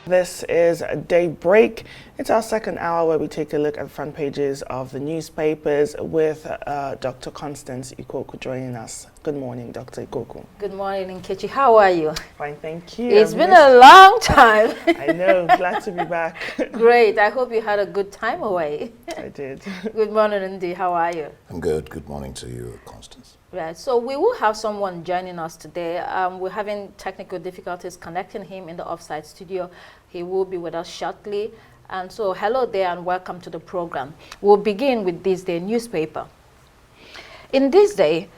This is Daybreak. It's our second hour where we take a look at the front pages of the newspapers with Dr. Constance Ikoku joining us. Good morning, Dr. Ikoku. Good morning, Nkechi. How are you? Fine, thank you. It's been a long time. I know, glad to be back. Great. I hope you had a good time away. I did. Good morning, Ndi. How are you? I'm good. Good morning to you, Constance. Right. So we will have someone joining us today. We're having technical difficulties connecting him in the offsite studio. He will be with us shortly. And so hello there and welcome to the program. We'll begin with This Day newspaper. In This Day,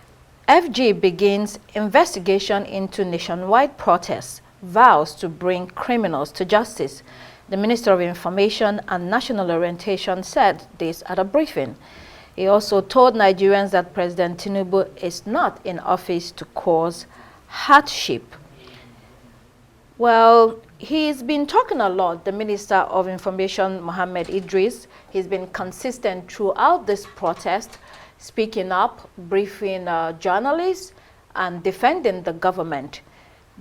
FG begins investigation into nationwide protests, vows to bring criminals to justice. The Minister of Information and National Orientation said this at a briefing. He also told Nigerians that President Tinubu is not in office to cause hardship. Well, he's been talking a lot, the Minister of Information, Mohammed Idris. He's been consistent throughout this protest, speaking up, briefing journalists, and defending the government.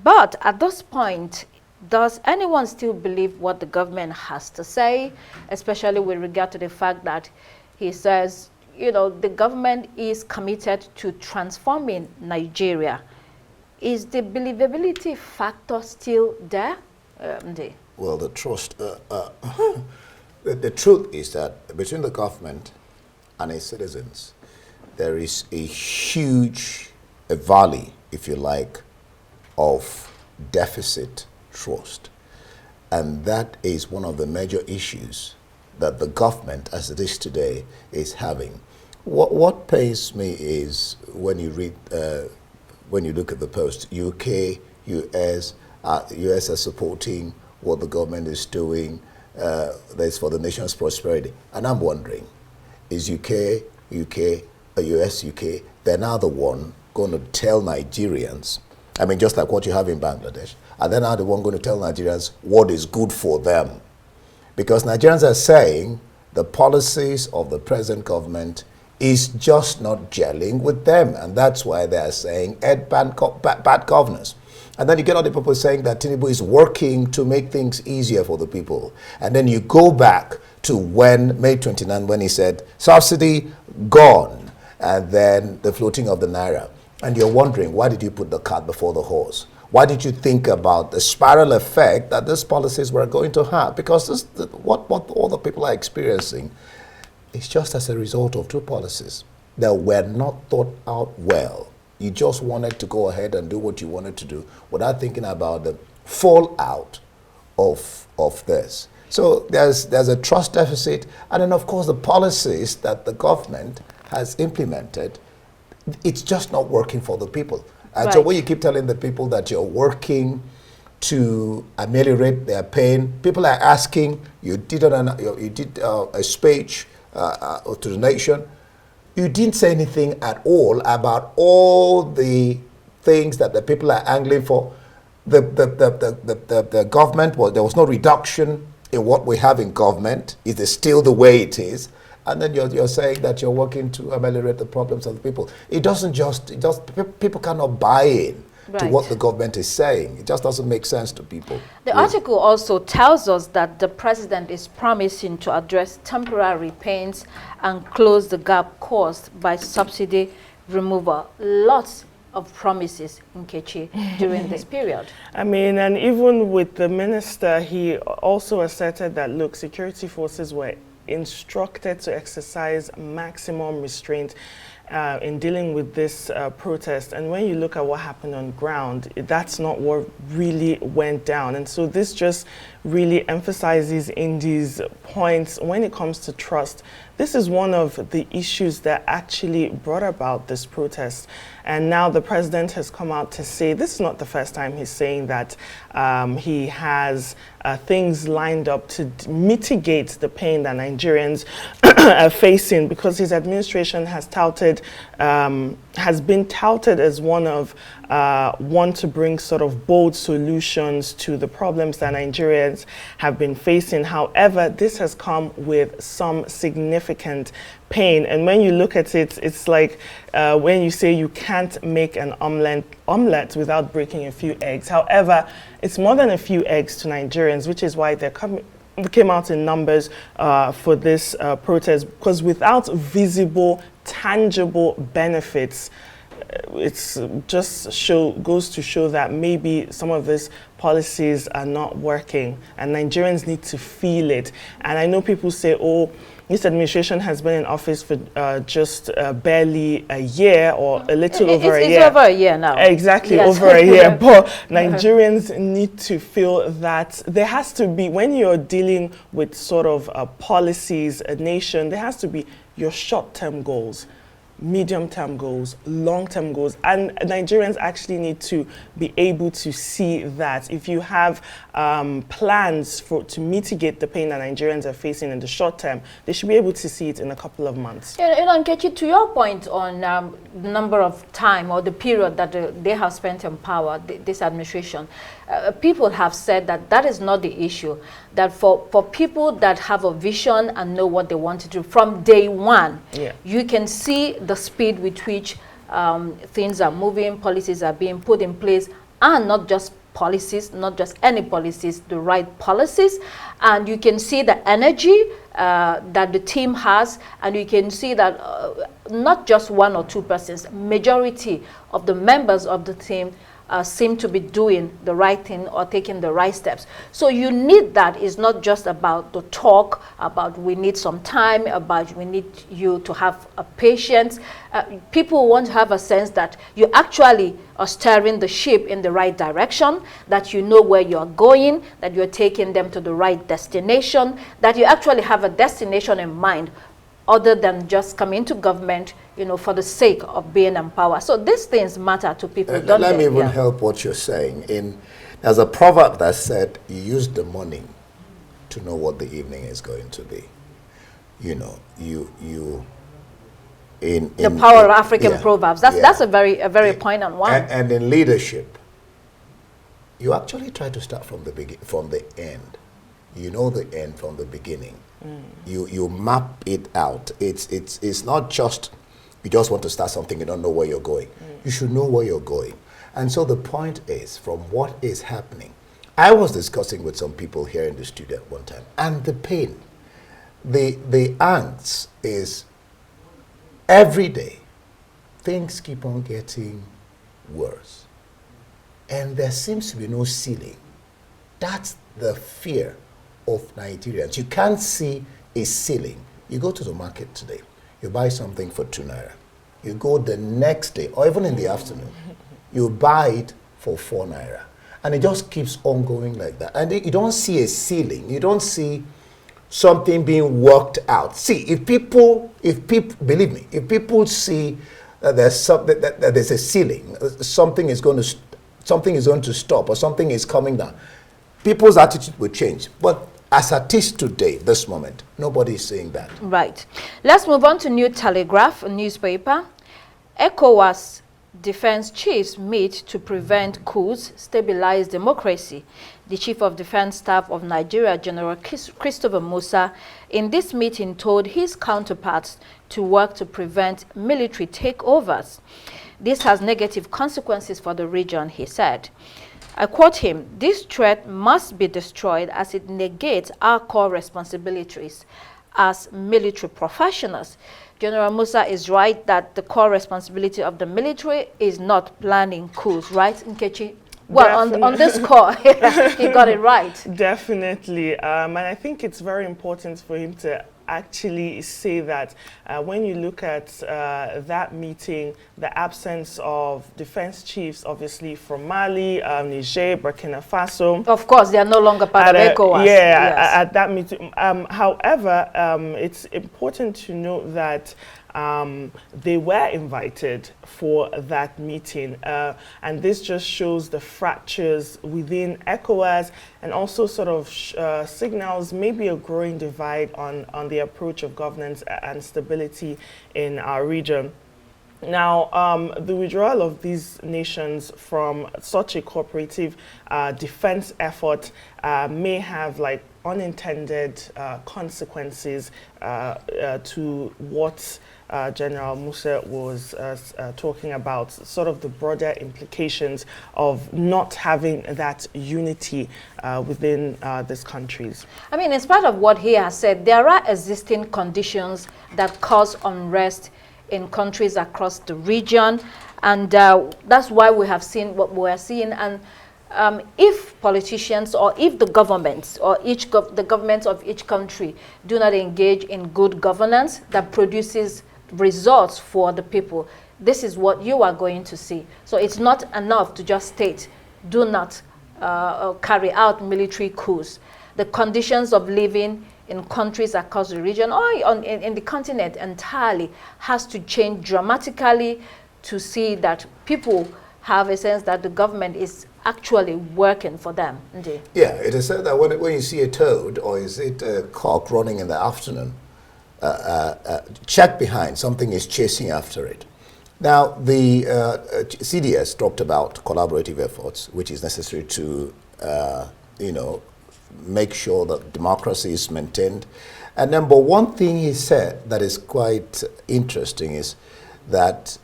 But at this point, does anyone still believe what the government has to say, especially with regard to the fact that he says, you know, the government is committed to transforming Nigeria? Is the believability factor still there? Well, the trust, the truth is that between the government and its citizens, there is a huge valley, if you like, of deficit trust. And that is one of the major issues that the government, as it is today, is having. What pains me is when you read, when you look at the post, UK, US are supporting what the government is doing. That's for the nation's prosperity. And I'm wondering, is US, UK, they're now the one going to tell Nigerians, I mean, just like what you have in Bangladesh, and they're now the one going to tell Nigerians what is good for them. Because Nigerians are saying the policies of the present government is just not gelling with them. And that's why they are saying bad governance. And then you get all the people saying that Tinubu is working to make things easier for the people. And then you go back to when, May 29, when he said, subsidy gone, and then the floating of the naira. And you're wondering, why did you put the cart before the horse? Why did you think about the spiral effect that these policies were going to have? Because what all the people are experiencing is just as a result of two policies that were not thought out well. You just wanted to go ahead and do what you wanted to do without thinking about the fallout of this. So there's a trust deficit, and then of course the policies that the government has implemented, it's just not working for the people. And right. So when you keep telling the people that you're working to ameliorate their pain, people are asking, you did a speech to the nation, you didn't say anything at all about all the things that the people are angling for. The government, well, there was no reduction in what we have in government. It is still the way it is. And then you're saying that you're working to ameliorate the problems of the people. It doesn't just people cannot buy in to what the government is saying. It just doesn't make sense to people. The article also tells us that the president is promising to address temporary pains and close the gap caused by subsidy removal. Lots of promises, Nkechi, during this period. I mean, and even with the minister, he also asserted that, look, security forces were instructed to exercise maximum restraint in dealing with this protest. And when you look at what happened on ground, that's not what really went down. And so this just really emphasizes in these points when it comes to trust. This is one of the issues that actually brought about this protest. And now the president has come out to say, this is not the first time he's saying that he has things lined up to mitigate the pain that Nigerians are facing, because his administration has touted forward has been touted as one to bring sort of bold solutions to the problems that Nigerians have been facing. However, this has come with some significant pain. And when you look at it, it's like when you say you can't make an omelette without breaking a few eggs. However, it's more than a few eggs to Nigerians, which is why they came out in numbers for this protest, because without visible, tangible benefits, it's just goes to show that maybe some of these policies are not working, and Nigerians need to feel it. And I know people say, oh, this administration has been in office for just barely a year or a little over a year. It's over a year now. Exactly, yes. over a year. But Nigerians need to feel that there has to be, when you're dealing with sort of policies, a nation, there has to be your short-term goals, medium-term goals, long-term goals, and Nigerians actually need to be able to see that. If you have plans to mitigate the pain that Nigerians are facing in the short term, they should be able to see it in a couple of months. Nkechi, to your point on the number of time or the period that they have spent in power, this administration, people have said that that is not the issue, that for people that have a vision and know what they want to do from day one, you can see the speed with which things are moving, policies are being put in place, and not just policies, not just any policies, the right policies. And you can see the energy that the team has, and you can see that not just one or two persons, majority of the members of the team seem to be doing the right thing or taking the right steps. So you need that. It's not just about the talk, about we need some time, about we need you to have a patience. People want to have a sense that you actually are steering the ship in the right direction, that you know where you're going, that you're taking them to the right destination, that you actually have a destination in mind, other than just coming to government, for the sake of being in power. So these things matter to people, don't they? Let me even help what you're saying. There's a proverb that said, you use the morning to know what the evening is going to be. The power of African proverbs. That's a very poignant one. And in leadership, you actually try to start from the end. You know the end from the beginning. You map it out. It's not just you just want to start something, you don't know where you're going. You should know where you're going. And so the point is, from what is happening, I was discussing with some people here in the studio at one time, and the pain, the angst is every day, things keep on getting worse. And there seems to be no ceiling. That's the fear of Nigerians. You can't see a ceiling. You go to the market today, you buy something for 2 naira. You go the next day, or even in the afternoon, you buy it for 4 naira. And it just keeps on going like that. And you don't see a ceiling. You don't see something being worked out. See, if people, believe me, if people see that there's a ceiling, something is going to stop, or something is coming down, people's attitude will change. But as it is today, this moment, nobody is saying that. Right. Let's move on to New Telegraph, a newspaper. ECOWAS defense chiefs meet to prevent coups, stabilize democracy. The Chief of Defense Staff of Nigeria, General Christopher Musa, in this meeting told his counterparts to work to prevent military takeovers. This has negative consequences for the region, he said. I quote him, "This threat must be destroyed as it negates our core responsibilities as military professionals." General Musa is right that the core responsibility of the military is not planning coups, right, Nkechi? Well, on this call, he got it right. Definitely. And I think it's very important for him to actually say that when you look at that meeting, the absence of defense chiefs, obviously from Mali, Niger, Burkina Faso. Of course, they are no longer part of ECOWAS. At that meeting. However, it's important to note that they were invited for that meeting, and this just shows the fractures within ECOWAS, and also sort of signals maybe a growing divide on the approach of governance and stability in our region. Now, the withdrawal of these nations from such a cooperative defense effort may have like unintended consequences to what General Musa was talking about, sort of the broader implications of not having that unity within these countries. I mean, in spite of what he has said, there are existing conditions that cause unrest in countries across the region, and that's why we have seen what we are seeing. And if politicians or if the governments or the governments of each country do not engage in good governance that produces results for the people, this is what you are going to see. So it's not enough to just state, do not carry out military coups. The conditions of living in countries across the region or in the continent entirely has to change dramatically to see that people have a sense that the government is actually working for them. Indeed. Yeah, it is said that when you see a toad or is it a cock running in the afternoon, check behind, something is chasing after it. Now, the CDS talked about collaborative efforts, which is necessary to, make sure that democracy is maintained. And number one thing he said that is quite interesting is that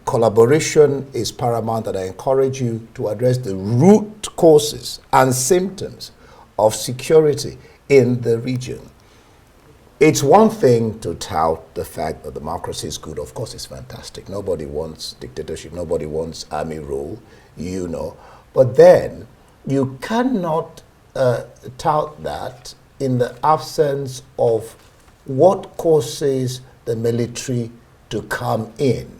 collaboration is paramount, and I encourage you to address the root causes and symptoms of security in the region. It's one thing to tout the fact that democracy is good. Of course, it's fantastic. Nobody wants dictatorship. Nobody wants army rule, But then you cannot tout that in the absence of what causes the military to come in.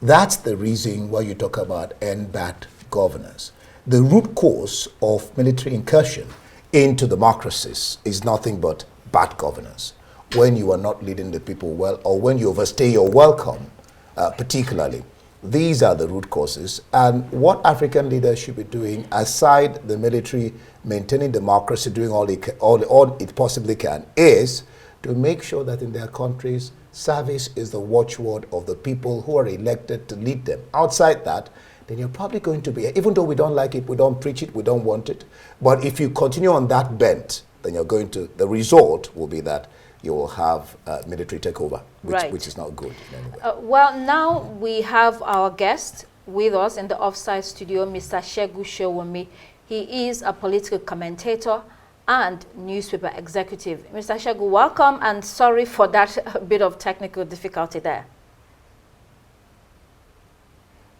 That's the reason why you talk about end bad governance. The root cause of military incursion into democracies is nothing but bad governance. When you are not leading the people well, or when you overstay your welcome, particularly. These are the root causes. And what African leaders should be doing, aside the military maintaining democracy, doing all it possibly can, is to make sure that in their countries, service is the watchword of the people who are elected to lead them. Outside that, then you're probably going to be, even though we don't like it, we don't preach it, we don't want it, but if you continue on that bent, then the result will be that you will have military takeover, which is not good. Well, now we have our guest with us in the offsite studio, Mr. Segun Sowunmi. He is a political commentator and newspaper executive. Mr. Segun, welcome, and sorry for that bit of technical difficulty there.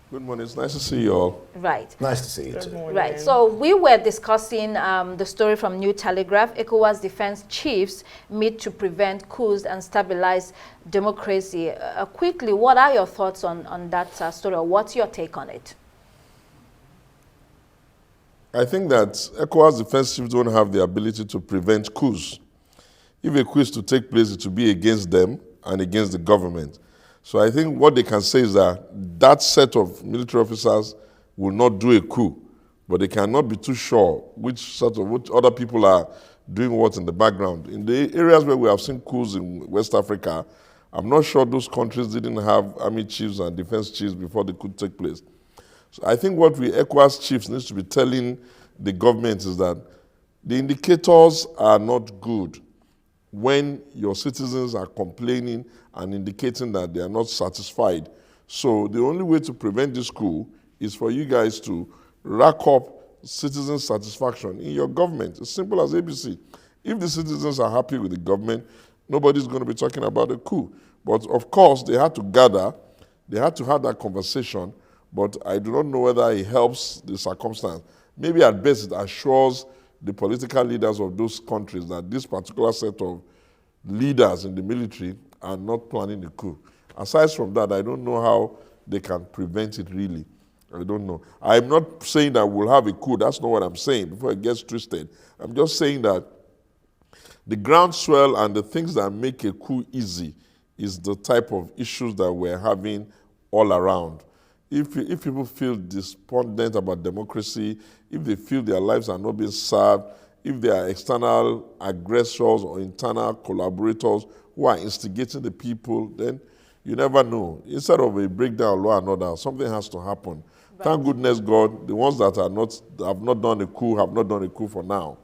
Good morning. It's nice to see you all. Right. Nice to see you too. Right. So we were discussing the story from New Telegraph. ECOWAS defense chiefs meet to prevent coups and stabilize democracy. Quickly, what are your thoughts on that story? What's your take on it? I think that ECOWAS defense chiefs don't have the ability to prevent coups. If a coup is to take place, it will be against them and against the government. So I think what they can say is that set of military officers will not do a coup, but they cannot be too sure which other people are doing what in the background. In the areas where we have seen coups in West Africa, I'm not sure those countries didn't have army chiefs and defense chiefs before the coup took place. So I think what we ECOWAS chiefs need to be telling the government is that the indicators are not good when your citizens are complaining and indicating that they are not satisfied. So the only way to prevent this coup is for you guys to rack up citizen satisfaction in your government. It's simple as ABC. If the citizens are happy with the government, nobody's going to be talking about a coup. But of course, they had to gather, they had to have that conversation, but I do not know whether it helps the circumstance. Maybe at best it assures the political leaders of those countries that this particular set of leaders in the military are not planning the coup. Aside from that, I don't know how they can prevent it really. I don't know. I'm not saying that we'll have a coup. That's not what I'm saying before it gets twisted. I'm just saying that the groundswell and the things that make a coup easy is the type of issues that we're having all around. If people feel despondent about democracy, if they feel their lives are not being served, if they are external aggressors or internal collaborators who are instigating the people, then You never know. Instead of a breakdown of law and order, something has to happen. Right. Thank goodness God, the ones that have not done a coup have not done a coup for now.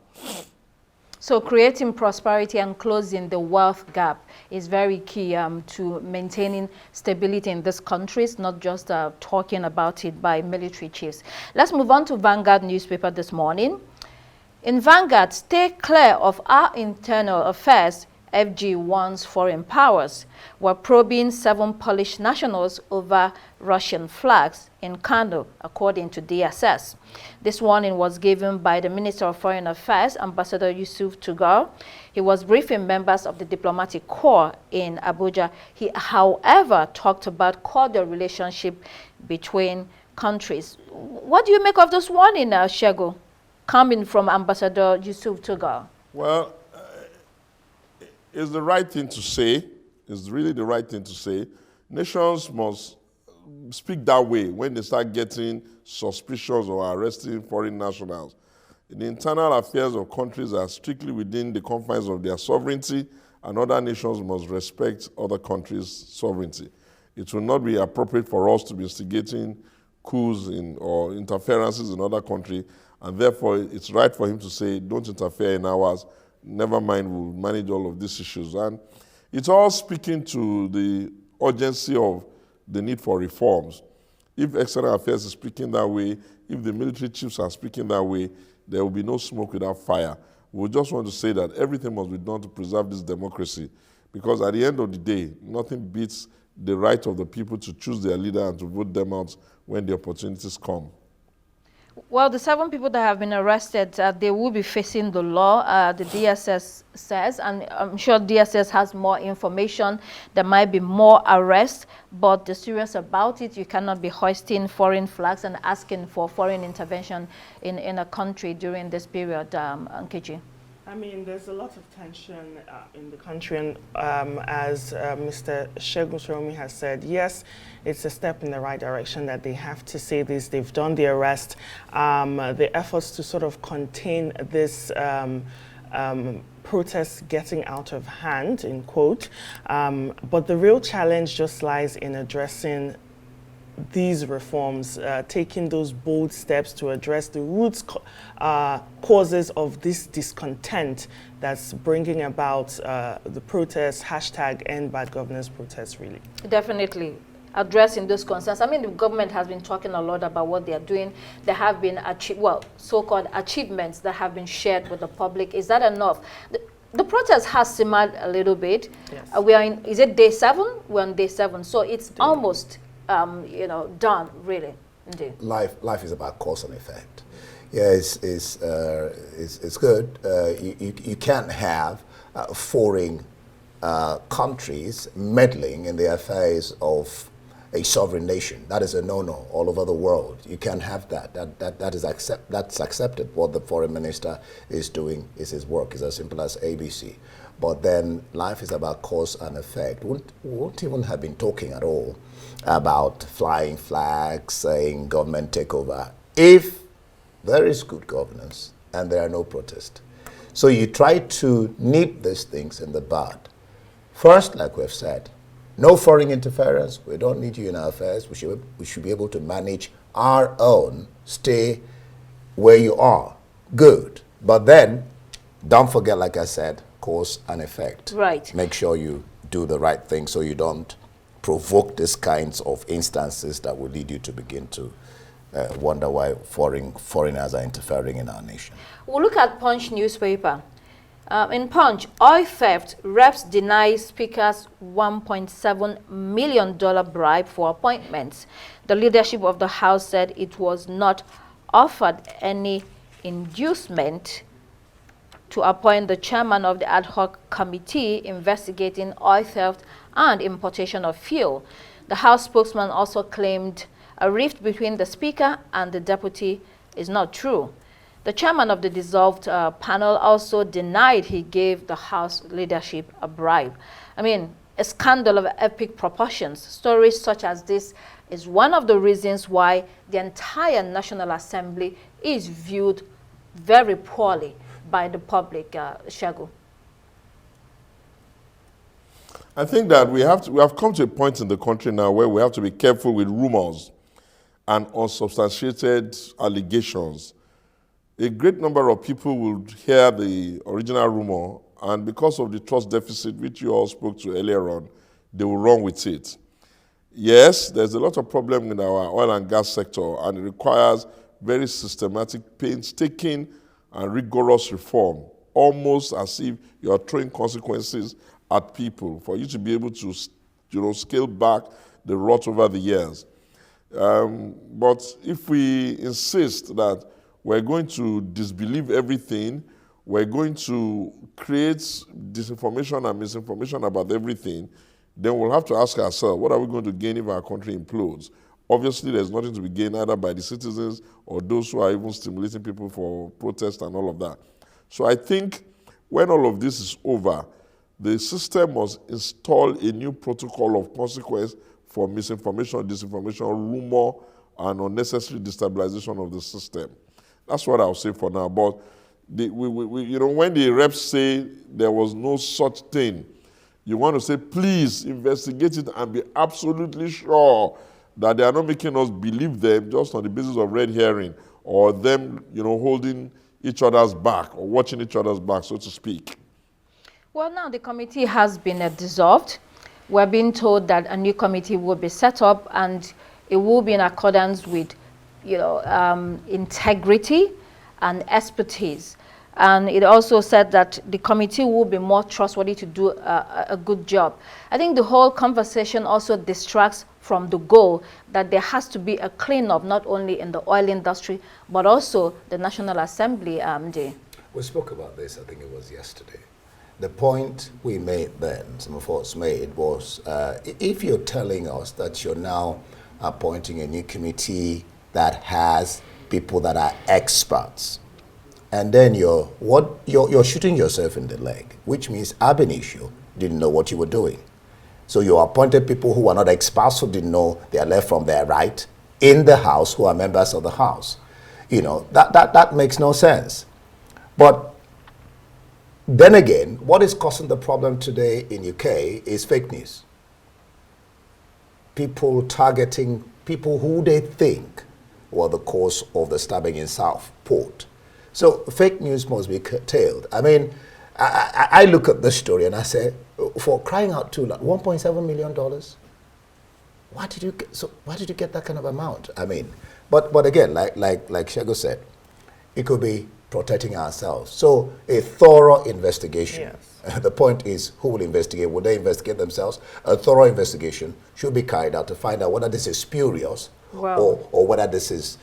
So creating prosperity and closing the wealth gap is very key to maintaining stability in these countries, not just talking about it by military chiefs. Let's move on to Vanguard newspaper this morning. In Vanguard, stay clear of our internal affairs, FG warns foreign powers. We're probing 7 Polish nationals over Russian flags in Kano, according to DSS. This warning was given by the Minister of Foreign Affairs, Ambassador Yusuf Tugar. He was briefing members of the diplomatic corps in Abuja. He, however, talked about cordial relationship between countries. What do you make of this warning, Shego, coming from Ambassador Yusuf Tugar? Well, it's the right thing to say. It's really the right thing to say. Nations must speak that way when they start getting suspicions or arresting foreign nationals. The internal affairs of countries are strictly within the confines of their sovereignty, and other nations must respect other countries' sovereignty. It will not be appropriate for us to be instigating coups or interferences in other countries, and therefore it's right for him to say, don't interfere in ours. Never mind, we'll manage all of these issues. And it's all speaking to the urgency of the need for reforms. If external affairs is speaking that way, if the military chiefs are speaking that way, there will be no smoke without fire. We just want to say that everything must be done to preserve this democracy, because at the end of the day, nothing beats the right of the people to choose their leader and to vote them out when the opportunities come. Well, the 7 people that have been arrested, they will be facing the law, the DSS says, and I'm sure DSS has more information. There might be more arrests, but the serious about it, you cannot be hoisting foreign flags and asking for foreign intervention in a country during this period, Nkechi. I mean, there's a lot of tension in the country, and as Mr. Segun Soromi has said, yes, it's a step in the right direction that they have to say this. They've done the arrest. The efforts to sort of contain this protest getting out of hand, in quote. But the real challenge just lies in addressing these reforms, taking those bold steps to address the roots causes of this discontent that's bringing about the protest, #EndBadGovernance protest, really. Definitely. Addressing those concerns. I mean, the government has been talking a lot about what they are doing. There have been, so-called achievements that have been shared with the public. Is that enough? The protest has simmered a little bit. Yes. We are in, is it day 7? We're on day 7. So it's almost done, really, indeed. Life is about cause and effect. Yeah, it's good. You can't have foreign countries meddling in the affairs of a sovereign nation. That is a no-no all over the world. You can't have that. That's accepted. What the foreign minister is doing is his work. It's as simple as ABC. But then life is about cause and effect. We won't even have been talking at all about flying flags, saying government takeover, if there is good governance and there are no protests. So you try to nip these things in the bud. First, like we've said, no foreign interference. We don't need you in our affairs. We should be able to manage our own. Stay where you are. Good. But then, don't forget, like I said, cause and effect. Right. Make sure you do the right thing so you don't provoke these kinds of instances that will lead you to begin to wonder why foreigners are interfering in our nation. We'll look at Punch newspaper. In Punch, oil theft, reps deny speaker's $1.7 million bribe for appointments. The leadership of the House said it was not offered any inducement to appoint the chairman of the ad hoc committee investigating oil theft and importation of fuel. The House spokesman also claimed a rift between the speaker and the deputy is not true. The chairman of the dissolved panel also denied he gave the House leadership a bribe. I mean, a scandal of epic proportions. Stories such as this is one of the reasons why the entire National Assembly is viewed very poorly by the public, Shagu. I think that we have come to a point in the country now where we have to be careful with rumors and unsubstantiated allegations. A great number of people will hear the original rumor, and because of the trust deficit, which you all spoke to earlier on, they will run with it. Yes, there's a lot of problem in our oil and gas sector, and it requires very systematic, painstaking, and rigorous reform, almost as if you're throwing consequences at people for you to be able to, scale back the rot over the years. But if we insist that we're going to disbelieve everything, we're going to create disinformation and misinformation about everything, then we'll have to ask ourselves, what are we going to gain if our country implodes? Obviously, there's nothing to be gained either by the citizens or those who are even stimulating people for protest and all of that. So I think when all of this is over, the system must install a new protocol of consequence for misinformation, disinformation, rumor, and unnecessary destabilization of the system. That's what I'll say for now. But when the reps say there was no such thing, you want to say, please investigate it and be absolutely sure that they are not making us believe them just on the basis of red herring or them, holding each other's back or watching each other's back, so to speak. Well, now the committee has been dissolved. We're being told that a new committee will be set up and it will be in accordance with, integrity and expertise. And it also said that the committee will be more trustworthy to do a good job. I think the whole conversation also distracts from the goal that there has to be a cleanup, not only in the oil industry, but also the National Assembly. We spoke about this, I think it was yesterday. The point we made then, some of us made, was if you're telling us that you're now appointing a new committee that has people that are experts, and then you're shooting yourself in the leg, which means ab initio didn't know what you were doing. So you appointed people who are not experts, who didn't know their left from their right, in the House, who are members of the House. That makes no sense. But then again, what is causing the problem today in UK is fake news. People targeting people who they think were the cause of the stabbing in Southport. So fake news must be curtailed. I mean, I look at this story and I say, for crying out too loud, $1.7 million? Why did you get that kind of amount? I mean, but again, like Shego said, it could be protecting ourselves. So a thorough investigation. Yes. The point is, who will investigate? Will they investigate themselves? A thorough investigation should be carried out to find out whether this is spurious or whether this is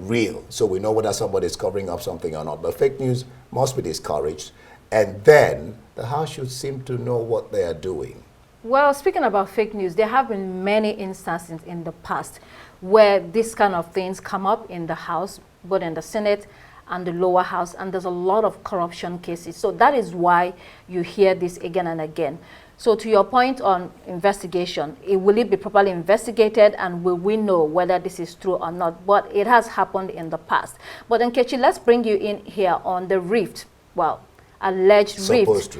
real. So we know whether somebody is covering up something or not. But fake news must be discouraged. And then the House should seem to know what they are doing. Well, speaking about fake news, there have been many instances in the past where this kind of things come up in the House, both in the Senate and the lower house, and there's a lot of corruption cases. So that is why you hear this again and again. So to your point on investigation, will it be properly investigated, and will we know whether this is true or not? But it has happened in the past. But Nkechi, let's bring you in here on the rift, alleged rift,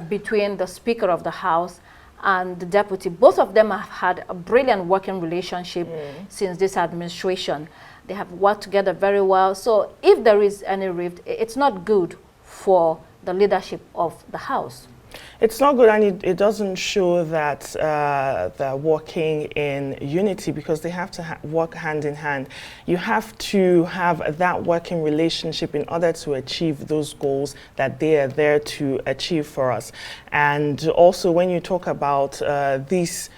between the Speaker of the House and the Deputy. Both of them have had a brilliant working relationship since this administration. They have worked together very well. So if there is any rift, it's not good for the leadership of the House. It's not good, and it doesn't show that they're working in unity, because they have to work hand in hand. You have to have that working relationship in order to achieve those goals that they are there to achieve for us. And also, when you talk about these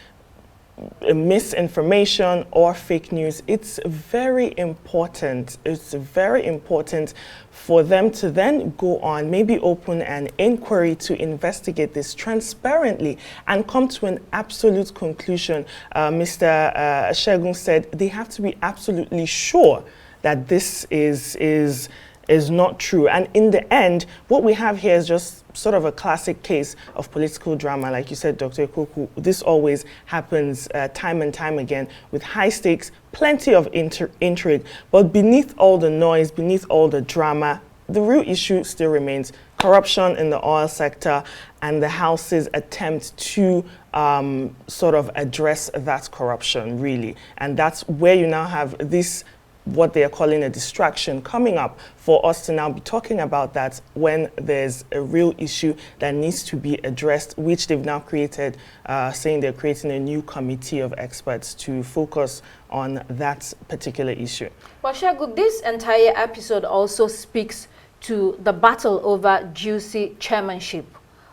misinformation or fake news, it's very important. It's very important for them to then go on, maybe open an inquiry to investigate this transparently and come to an absolute conclusion. Mr. Shegun said they have to be absolutely sure that this is not true. And in the end, what we have here is just sort of a classic case of political drama. Like you said, Dr. Ikoku, this always happens time and time again with high stakes, plenty of intrigue. But beneath all the noise, beneath all the drama, the real issue still remains corruption in the oil sector and the House's attempt to sort of address that corruption, really. And that's where you now have this, what they are calling a distraction coming up for us to now be talking about that when there's a real issue that needs to be addressed, which they've now created, saying they're creating a new committee of experts to focus on that particular issue. Well, Shagu, this entire episode also speaks to the battle over juicy chairmanship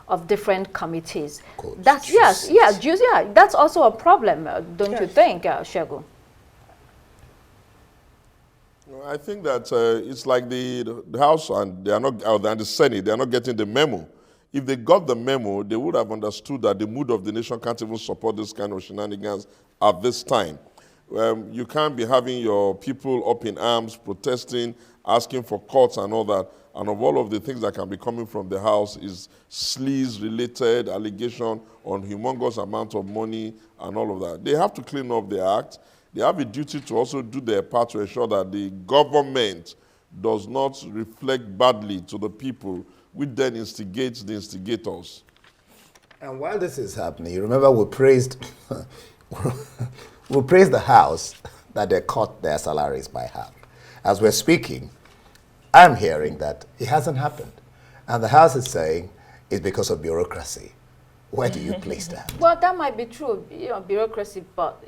of different committees. That's juicy. Yeah, that's also a problem, don't you think, Shagu? I think that it's like the House and they are not, and the Senate, they are not getting the memo. If they got the memo, they would have understood that the mood of the nation can't even support this kind of shenanigans at this time. You can't be having your people up in arms, protesting, asking for cuts and all that. And of all of the things that can be coming from the House is sleaze-related allegation on humongous amount of money and all of that. They have to clean up the act. They have a duty to also do their part to ensure that the government does not reflect badly to the people, which then instigates the instigators. And while this is happening, you remember we praised, we praised the House that they cut their salaries by half. As we're speaking, I'm hearing that it hasn't happened. And the House is saying it's because of bureaucracy. Where do you place that? Well, that might be true, bureaucracy, but,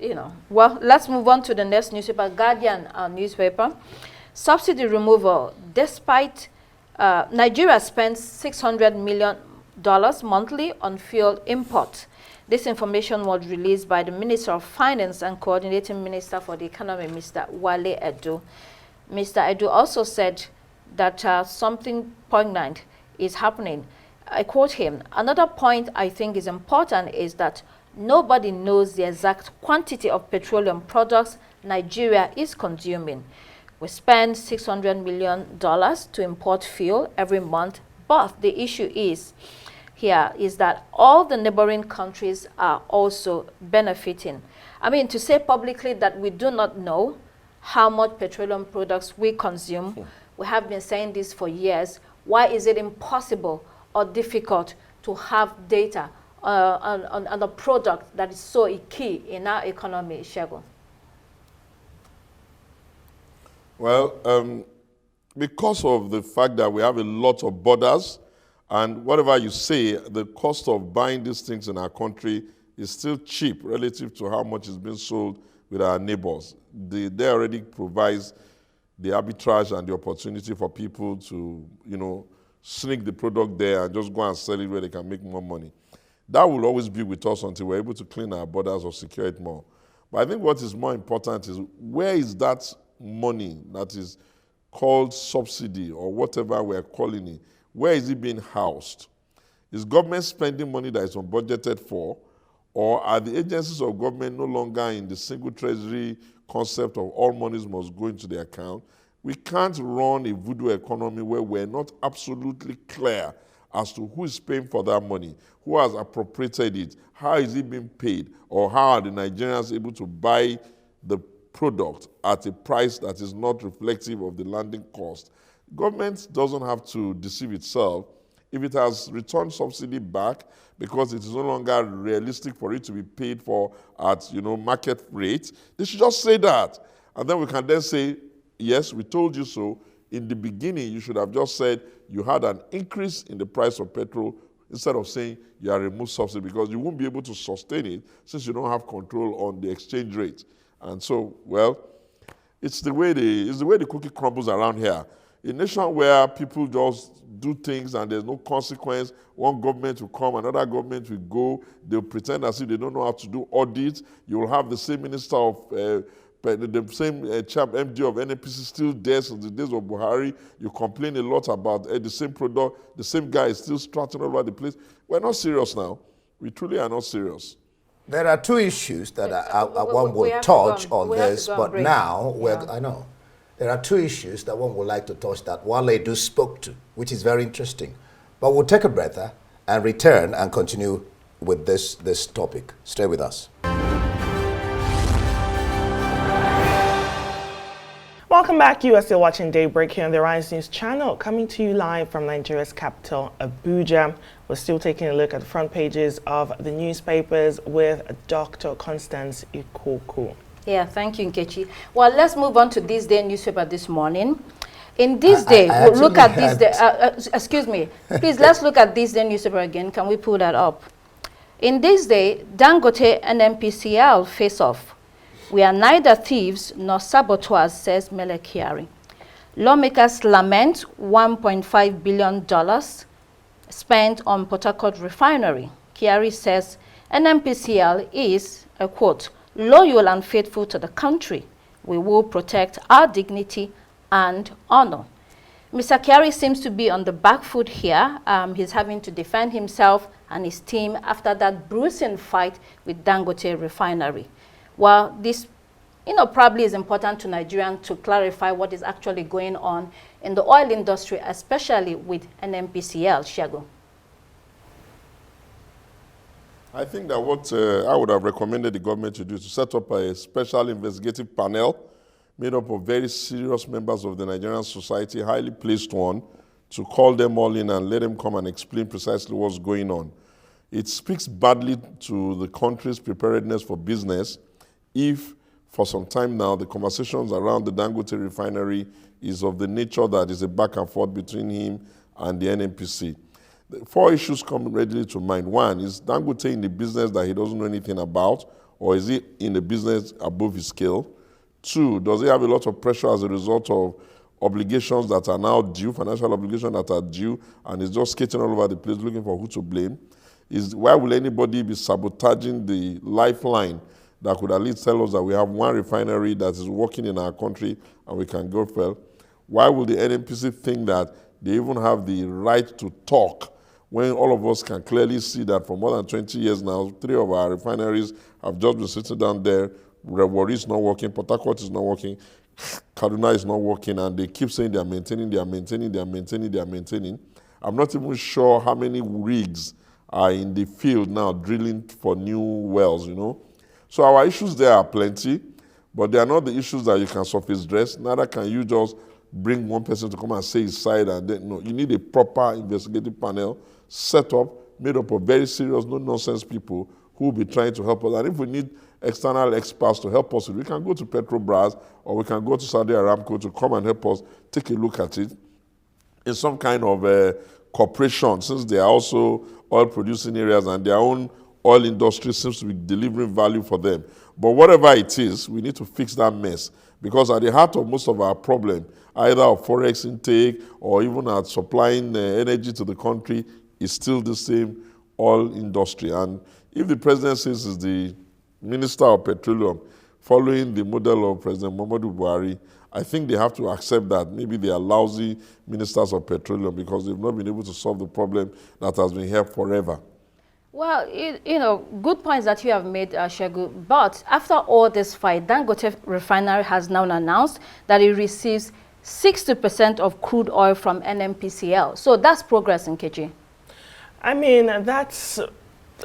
Well, let's move on to the next newspaper, Guardian newspaper. Subsidy removal. Despite Nigeria spends $600 million monthly on fuel import. This information was released by the Minister of Finance and Coordinating Minister for the Economy, Mr. Wale Edo. Mr. Edo also said that something poignant is happening. I quote him, "Another point I think is important is that nobody knows the exact quantity of petroleum products Nigeria is consuming. We spend $600 million to import fuel every month, but the issue is that all the neighboring countries are also benefiting. I mean, to say publicly that we do not know how much petroleum products we consume, we have been saying this for years. Why is it impossible or difficult to have data on a product that is so key in our economy, Shagun?" Well, because of the fact that we have a lot of borders, and whatever you say, the cost of buying these things in our country is still cheap relative to how much is being sold with our neighbors. They already provides the arbitrage and the opportunity for people to, sneak the product there and just go and sell it where they can make more money. That will always be with us until we're able to clean our borders or secure it more. But I think what is more important is where is that money that is called subsidy or whatever we're calling it, where is it being housed? Is government spending money that is unbudgeted for, or are the agencies of government no longer in the single treasury concept of all monies must go into the account? We can't run a voodoo economy where we're not absolutely clear as to who is paying for that money, who has appropriated it, how is it being paid, or how are the Nigerians able to buy the product at a price that is not reflective of the landing cost. Government doesn't have to deceive itself. If it has returned subsidy back because it is no longer realistic for it to be paid for at market rate, they should just say that. And then we can then say, yes, we told you so. In the beginning, you should have just said you had an increase in the price of petrol instead of saying you are removed subsidy, because you won't be able to sustain it since you don't have control on the exchange rate. And so, well, it's the way the cookie crumbles around here. A nation where people just do things and there's no consequence, one government will come, another government will go, they'll pretend as if they don't know how to do audits. You'll have the same minister of, the same MD of NNPC still there since the days of Buhari. You complain a lot about the same product, the same guy is still strutting all over the place. We're not serious now. We truly are not serious. There are two issues that one will touch on this, but now, I know. There are two issues that one would like to touch that Wale do spoke to, which is very interesting. But we'll take a breather and return and continue with this topic. Stay with us. Welcome Welcome back. You are still watching Daybreak here on the Rise News channel, coming to you live from Nigeria's capital, Abuja. We're still taking a look at the front pages of the newspapers with Dr. Constance Ikoku. Yeah, thank you, Nkechi. Well, let's move on to this day newspaper this morning. In this day, we'll look at this day. Excuse me. Please, let's look at this day newspaper again. Can we pull that up? In this day, Dangote and NPCL face off. We are neither thieves nor saboteurs, says Mele Kyari. Lawmakers lament $1.5 billion spent on Port Harcourt refinery. Kyari says NPCL is, a quote, loyal and faithful to the country. We will protect our dignity and honor. Mr. Kyari seems to be on the back foot here. He's having to defend himself and his team after that bruising fight with Dangote refinery. Well, this, probably is important to Nigerians to clarify what is actually going on in the oil industry, especially with NPCL. Shago. I think that what I would have recommended the government to do is to set up a special investigative panel made up of very serious members of the Nigerian society, highly placed one, to call them all in and let them come and explain precisely what's going on. It speaks badly to the country's preparedness for business if, for some time now, the conversations around the Dangote refinery is of the nature that is a back and forth between him and the NNPC. The 4 issues come readily to mind. One, is Dangote in the business that he doesn't know anything about, or is he in the business above his scale? 2, does he have a lot of pressure as a result of obligations that are now due, financial obligations that are due, and is just skating all over the place looking for who to blame? Why will anybody be sabotaging the lifeline that could at least tell us that we have one refinery that is working in our country and we can go well? Why will the NNPC think that they even have the right to talk when all of us can clearly see that for more than 20 years now, 3 of our refineries have just been sitting down there. Warri is not working, Port Harcourt is not working, Kaduna is not working, and they keep saying they are maintaining. I'm not even sure how many rigs are in the field now drilling for new wells, So our issues there are plenty, but they are not the issues that you can surface dress. Neither can you just bring one person to come and say his side and then, no. You need a proper investigative panel set up, made up of very serious, no-nonsense people who will be trying to help us. And if we need external experts to help us, we can go to Petrobras or we can go to Saudi Aramco to come and help us take a look at it in some kind of cooperation, since they are also oil-producing areas and their own oil industry seems to be delivering value for them. But whatever it is, we need to fix that mess, because at the heart of most of our problem, either of forex intake or even at supplying energy to the country, is still the same oil industry. And if the president says is the Minister of Petroleum, following the model of President Muhammadu Buhari, I think they have to accept that maybe they are lousy ministers of petroleum because they've not been able to solve the problem that has been here forever. Well, good points that you have made, Shegu. But after all this fight, Dangote Refinery has now announced that it receives 60% of crude oil from NNPCL. So that's progress, Nkechi. I mean, that's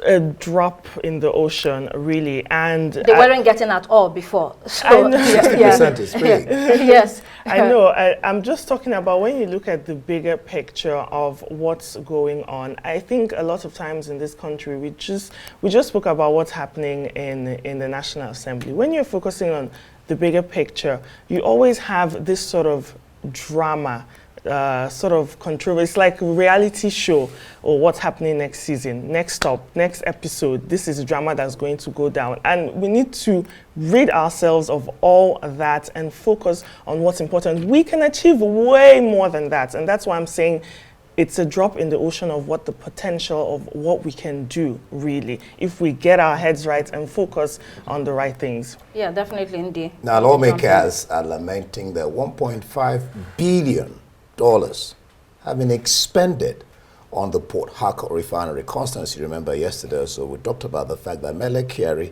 a drop in the ocean, really, and they weren't getting at all before. So, I know. 60% is big. Yes, I know. I'm just talking about when you look at the bigger picture of what's going on. I think a lot of times in this country, we just spoke about what's happening in the National Assembly. When you're focusing on the bigger picture, you always have this sort of drama. Sort of controversy. It's like a reality show, or what's happening next season, next stop, next episode. This is drama that's going to go down, and we need to rid ourselves of all that and focus on what's important. We can achieve way more than that, and that's why I'm saying it's a drop in the ocean of what the potential of what we can do, really, if we get our heads right and focus on the right things. Yeah, definitely, indeed. Now, lawmakers are lamenting that $1.5 billion have been expended on the Port Harcourt refinery. Constance, you remember yesterday, so we talked about the fact that Mele Kyari,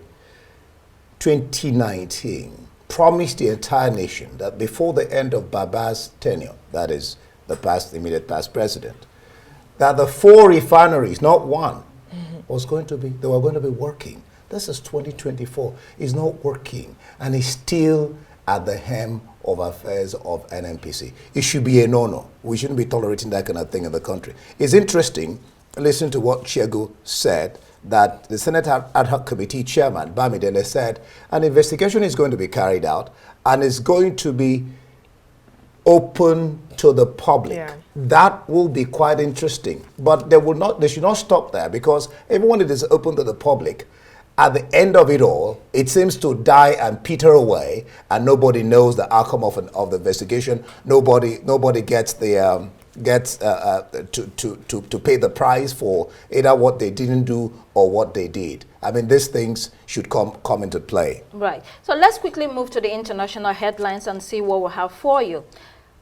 2019, promised the entire nation that before the end of Baba's tenure, that is the immediate past president, that the 4 refineries, not one, they were going to be working. This is 2024. It's not working, and it's still at the hem of Affairs of NNPC. It should be a no-no. We shouldn't be tolerating that kind of thing in the country. It's interesting, listen to what Chiago said, that the Senate Ad Hoc Committee Chairman, Bamidele, said an investigation is going to be carried out and is going to be open to the public. Yeah. That will be quite interesting. But they should not stop there, because even when it is open to the public, at the end of it all, it seems to die and peter away, and nobody knows the outcome of the investigation. Nobody gets the to pay the price for either what they didn't do or what they did. I mean, these things should come into play. Right. So let's quickly move to the international headlines and see what we have for you.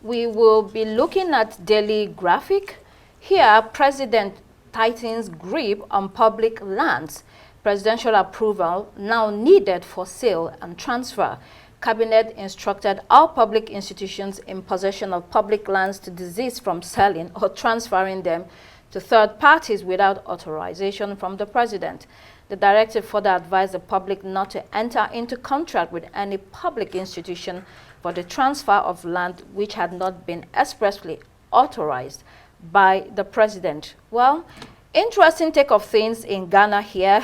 We will be looking at Daily Graphic. Here, President tightens grip on public lands. Presidential approval now needed for sale and transfer. Cabinet instructed all public institutions in possession of public lands to desist from selling or transferring them to third parties without authorization from the president. The directive further advised the public not to enter into contract with any public institution for the transfer of land which had not been expressly authorized by the president. Well, interesting take of things in Ghana here.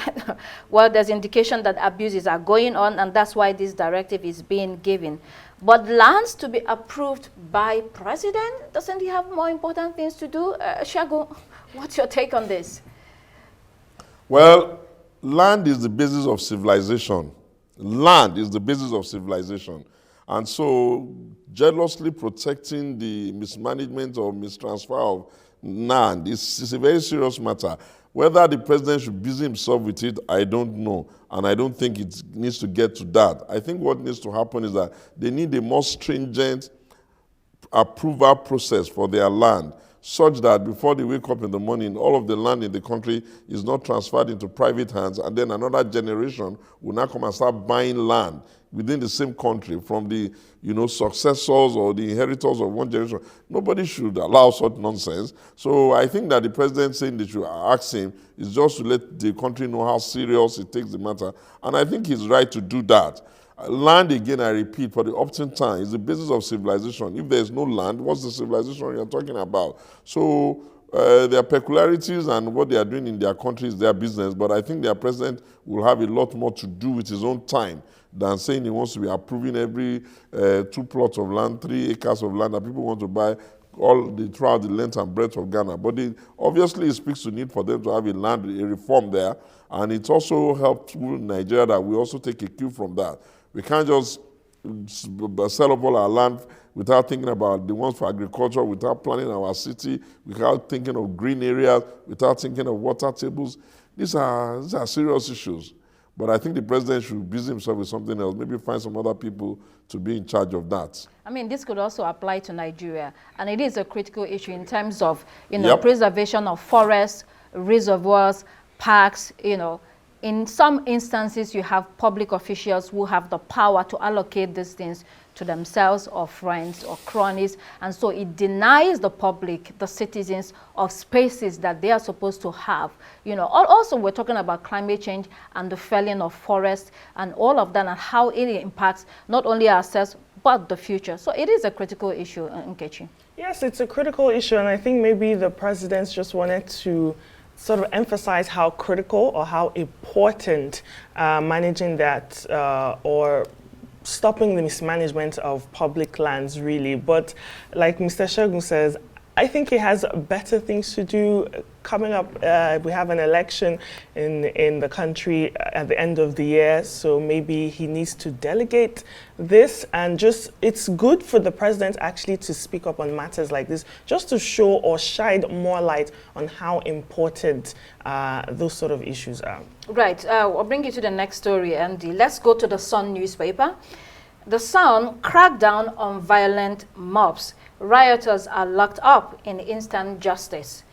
Well, there's indication that abuses are going on, and that's why this directive is being given. But lands to be approved by president, doesn't he have more important things to do? Shago, what's your take on this? Well, land is the basis of civilization. Land is the basis of civilization. And so jealously protecting the mismanagement or mistransfer of land is a very serious matter. Whether the president should busy himself with it, I don't know. And I don't think it needs to get to that. I think what needs to happen is that they need a more stringent approval process for their land, such that before they wake up in the morning, all of the land in the country is not transferred into private hands, and then another generation will now come and start buying land within the same country from the successors or the inheritors of one generation. Nobody should allow such nonsense. So I think that the president saying they should ask him is just to let the country know how serious it takes the matter. And I think he's right to do that. Land, again, I repeat, for the opportune time, is the basis of civilization. If there is no land, what's the civilization you're talking about? So their peculiarities and what they are doing in their country is their business, but I think their president will have a lot more to do with his own time than saying he wants to be approving every 2 plots of land, 3 acres of land that people want to buy throughout the length and breadth of Ghana. But obviously it speaks to need for them to have a reform there, and it also helped Nigeria that we also take a cue from that. We can't just sell up all our land without thinking about the ones for agriculture, without planning our city, without thinking of green areas, without thinking of water tables. These are serious issues. But I think the president should busy himself with something else, maybe find some other people to be in charge of that. I mean, this could also apply to Nigeria, and it is a critical issue in terms of, Yep. preservation of forests, reservoirs, parks, In some instances, you have public officials who have the power to allocate these things to themselves or friends or cronies, and so it denies the public, the citizens, of spaces that they are supposed to have. Also we're talking about climate change and the felling of forests and all of that, and how it impacts not only ourselves but the future. So it is a critical issue, Nkechi. Yes, it's a critical issue, and I think maybe the presidents just wanted to sort of emphasize how critical or how important managing that or stopping the mismanagement of public lands really. But like Mr. Shogun says, I think he has better things to do. Coming up, we have an election in the country at the end of the year, so maybe he needs to delegate this, and it's good for the president actually to speak up on matters like this, just to show or shine more light on how important those sort of issues are. Right, I'll bring you to the next story, Andy. Let's go to the Sun newspaper. The Sun, crackdown on violent mobs. Rioters are locked up in instant justice.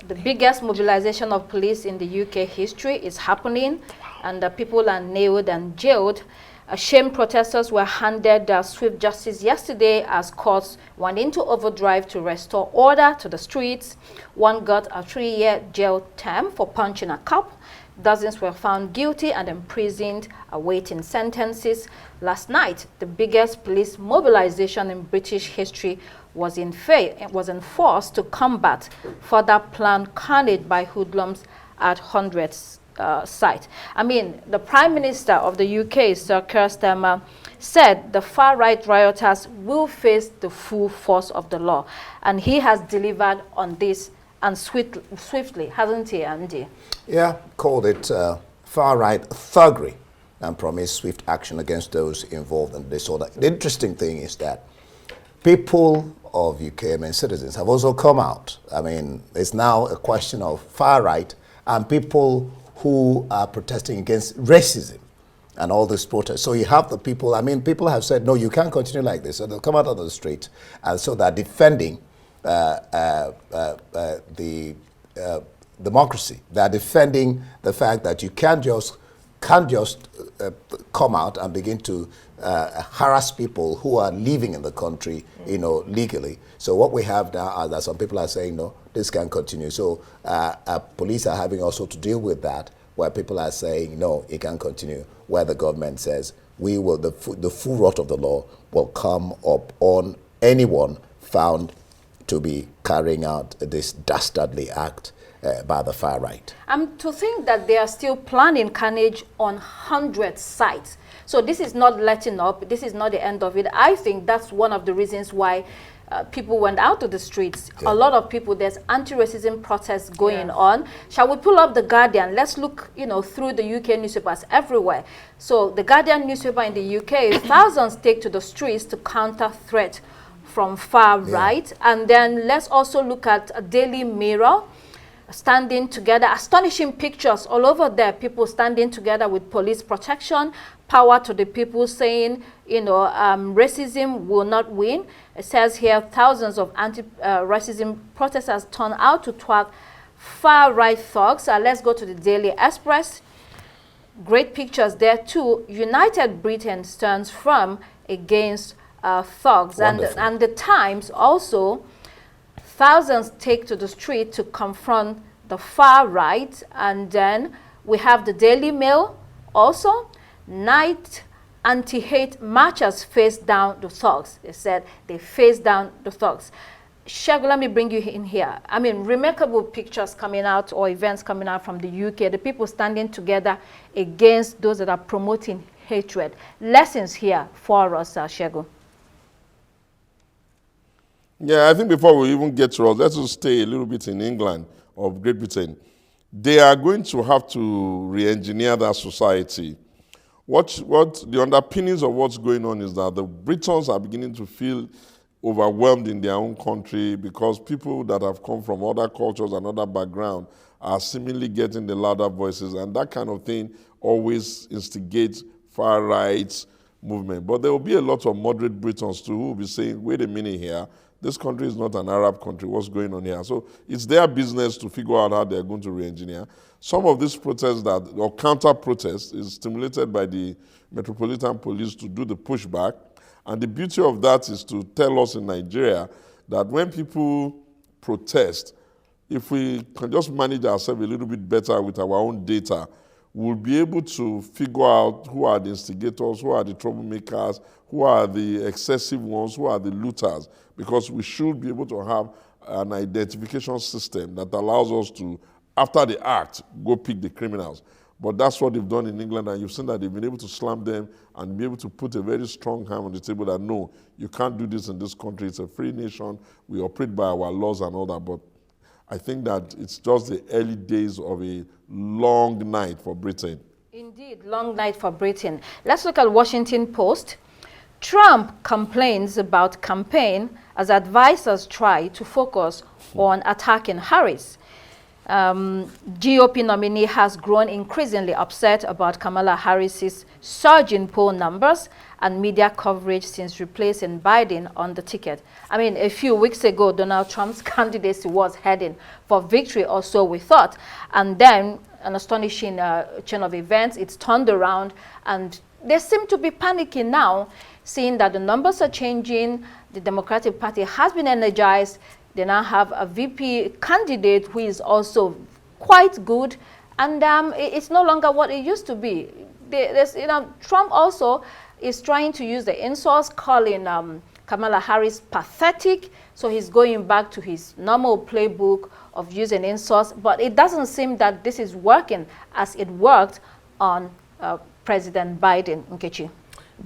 The biggest mobilization of police in the UK history is happening, and the people are nailed and jailed. Ashamed protesters were handed swift justice yesterday as courts went into overdrive to restore order to the streets. One got a 3-year jail term for punching a cop. Dozens were found guilty and imprisoned, awaiting sentences. Last night, the biggest police mobilization in British history was enforced to combat further planned carnage by hoodlums at hundreds site. I mean, the Prime Minister of the UK, Sir Keir Starmer, said the far-right rioters will face the full force of the law. And he has delivered on this, and swiftly, hasn't he, Andy? Yeah, called it far-right thuggery and promised swift action against those involved in disorder. The interesting thing is that people of UK, citizens, have also come out. I mean, it's now a question of far-right and people who are protesting against racism and all this protest. So you have the people, people have said, no, you can't continue like this. So they'll come out on the street, and so they're defending the democracy. They're defending the fact that you can't just come out and begin to harass people who are living in the country, legally. So what we have now is that some people are saying, no, this can't continue. So police are having also to deal with that, where people are saying, no, it can't continue, where the government says, the full wrath of the law will come up on anyone found to be carrying out this dastardly act by the far right. To think that they are still planning carnage on 100 sites. So this is not letting up. This is not the end of it. I think that's one of the reasons why people went out to the streets. Yeah. A lot of people, there's anti-racism protests going on. Shall we pull up The Guardian? Let's look, through the UK newspapers everywhere. So the Guardian newspaper in the UK, thousands take to the streets to counter threat from far right. And then let's also look at a Daily Mirror, standing together, astonishing pictures all over there, people standing together with police protection, power to the people, saying, racism will not win. It says here, thousands of anti-racism protesters turn out to thwart far-right thugs. Let's go to the Daily Express. Great pictures there too. United Britain stands firm against thugs. And the Times also, thousands take to the street to confront the far right. And then we have the Daily Mail also. Night anti-hate marchers face down the thugs. They said they face down the thugs. Shego, let me bring you in here. Remarkable pictures coming out, or events coming out from the UK. The people standing together against those that are promoting hatred. Lessons here for us, Shego. Yeah, I think before we even get to us, let's just stay a little bit in England or Great Britain. They are going to have to re-engineer that society. What the underpinnings of what's going on is that the Britons are beginning to feel overwhelmed in their own country because people that have come from other cultures and other backgrounds are seemingly getting the louder voices, and that kind of thing always instigates far-right movement. But there will be a lot of moderate Britons too who will be saying, wait a minute here, this country is not an Arab country, what's going on here? So it's their business to figure out how they're going to re-engineer. Some of these protests or counter-protests is stimulated by the Metropolitan Police to do the pushback. And the beauty of that is to tell us in Nigeria that when people protest, if we can just manage ourselves a little bit better with our own data, we'll be able to figure out who are the instigators, who are the troublemakers, who are the excessive ones, who are the looters, because we should be able to have an identification system that allows us to, after the act, go pick the criminals. But that's what they've done in England, and you've seen that they've been able to slam them and be able to put a very strong hand on the table that, no, you can't do this in this country. It's a free nation. We operate by our laws and all that. But I think that it's just the early days of a long night for Britain. Indeed, long night for Britain. Let's look at Washington Post. Trump complains about campaign as advisors try to focus on attacking Harris. GOP nominee has grown increasingly upset about Kamala Harris's surge in poll numbers and media coverage since replacing Biden on the ticket. A few weeks ago, Donald Trump's candidacy was heading for victory, or so we thought. And then an astonishing chain of events, it's turned around, and they seem to be panicking now, seeing that the numbers are changing. The Democratic Party has been energized. They now have a VP candidate who is also quite good, And it's no longer what it used to be. Trump also is trying to use the insults, calling Kamala Harris pathetic. So he's going back to his normal playbook of using insults. But it doesn't seem that this is working as it worked on President Biden. Nkechi.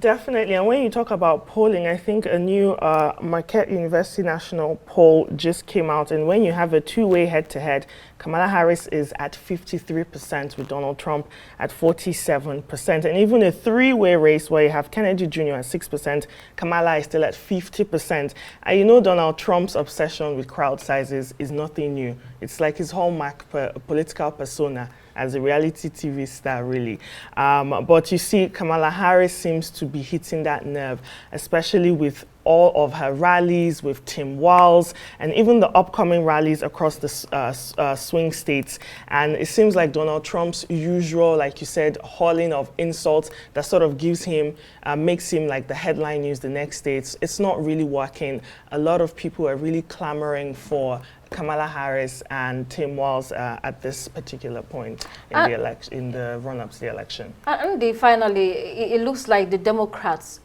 Definitely. And when you talk about polling, I think a new Marquette University national poll just came out. And when you have a two-way head-to-head, Kamala Harris is at 53% with Donald Trump at 47%. And even a three-way race where you have Kennedy Jr. at 6%, Kamala is still at 50%. And you know Donald Trump's obsession with crowd sizes is nothing new. It's like his hallmark political persona as a reality TV star, really. But you see, Kamala Harris seems to be hitting that nerve, especially with all of her rallies, with Tim Walz, and even the upcoming rallies across the swing states. And it seems like Donald Trump's usual, like you said, hauling of insults that sort of gives him, makes him like the headline news the next day. It's not really working. A lot of people are really clamoring for Kamala Harris and Tim Walz at this particular point in the election, in the run-up to the election. And finally, it looks like the Democrats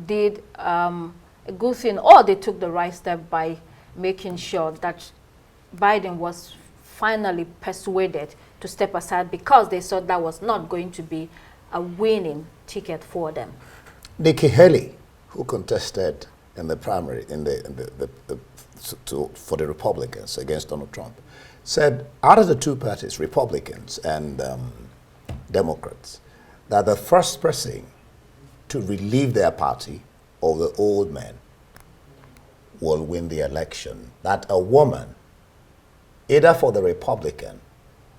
did a good thing, or they took the right step by making sure that Biden was finally persuaded to step aside because they thought that was not going to be a winning ticket for them. Nikki Haley, who contested in the primary for the Republicans against Donald Trump, said out of the two parties, Republicans and Democrats, that the first person to relieve their party of the old men will win the election. That a woman, either for the Republican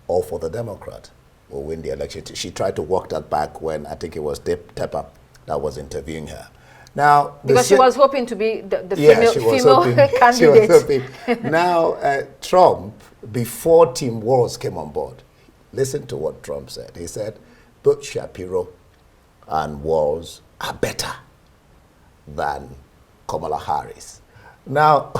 or for the Democrat, will win the election. She tried to walk that back when I think it was Tepper that was interviewing her. Now, because she was hoping to be the yeah, female candidate. Now, Trump, before Tim Walz came on board, listen to what Trump said. He said, both Shapiro and Walz are better than Kamala Harris. Now,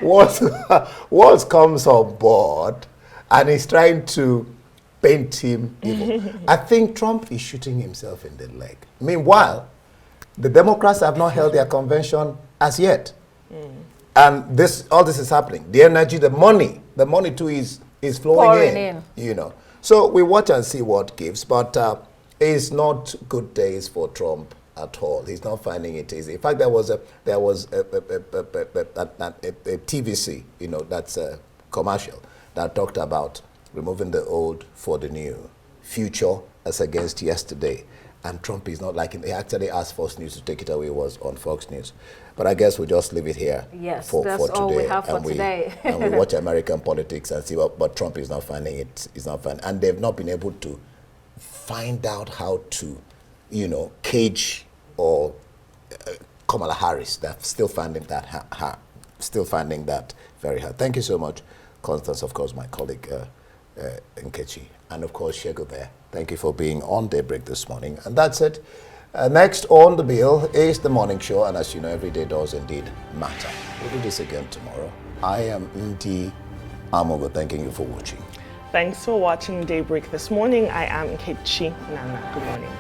Walz comes on board and he's trying to paint him evil. I think Trump is shooting himself in the leg. Meanwhile, the Democrats have not held their convention as yet. And all this is happening. The energy, the money too is flowing in. You know. So we watch and see what gives, but it's not good days for Trump at all. He's not finding it easy. In fact, there was a TVC, you know, that's a commercial that talked about removing the old for the new, future as against yesterday. And Trump is not liking it. He actually asked Fox News to take it away, was on Fox News. But I guess we'll just leave it here for today. All we have for today. And we watch American politics and see what, but Trump is not finding it. He's not finding, and they've not been able to find out how to, you know, cage or Kamala Harris. They're still finding that very hard. Thank you so much, Constance, of course, my colleague, Nkechi, and of course Shego there. Thank you for being on Daybreak this morning. And that's it. Next on the bill is the morning show, and as you know, every day does indeed matter. We'll do this again tomorrow. I am Ndi Amogo, thanking you for watching. Thanks for watching Daybreak this morning. I am Nkechi Nana. Good morning.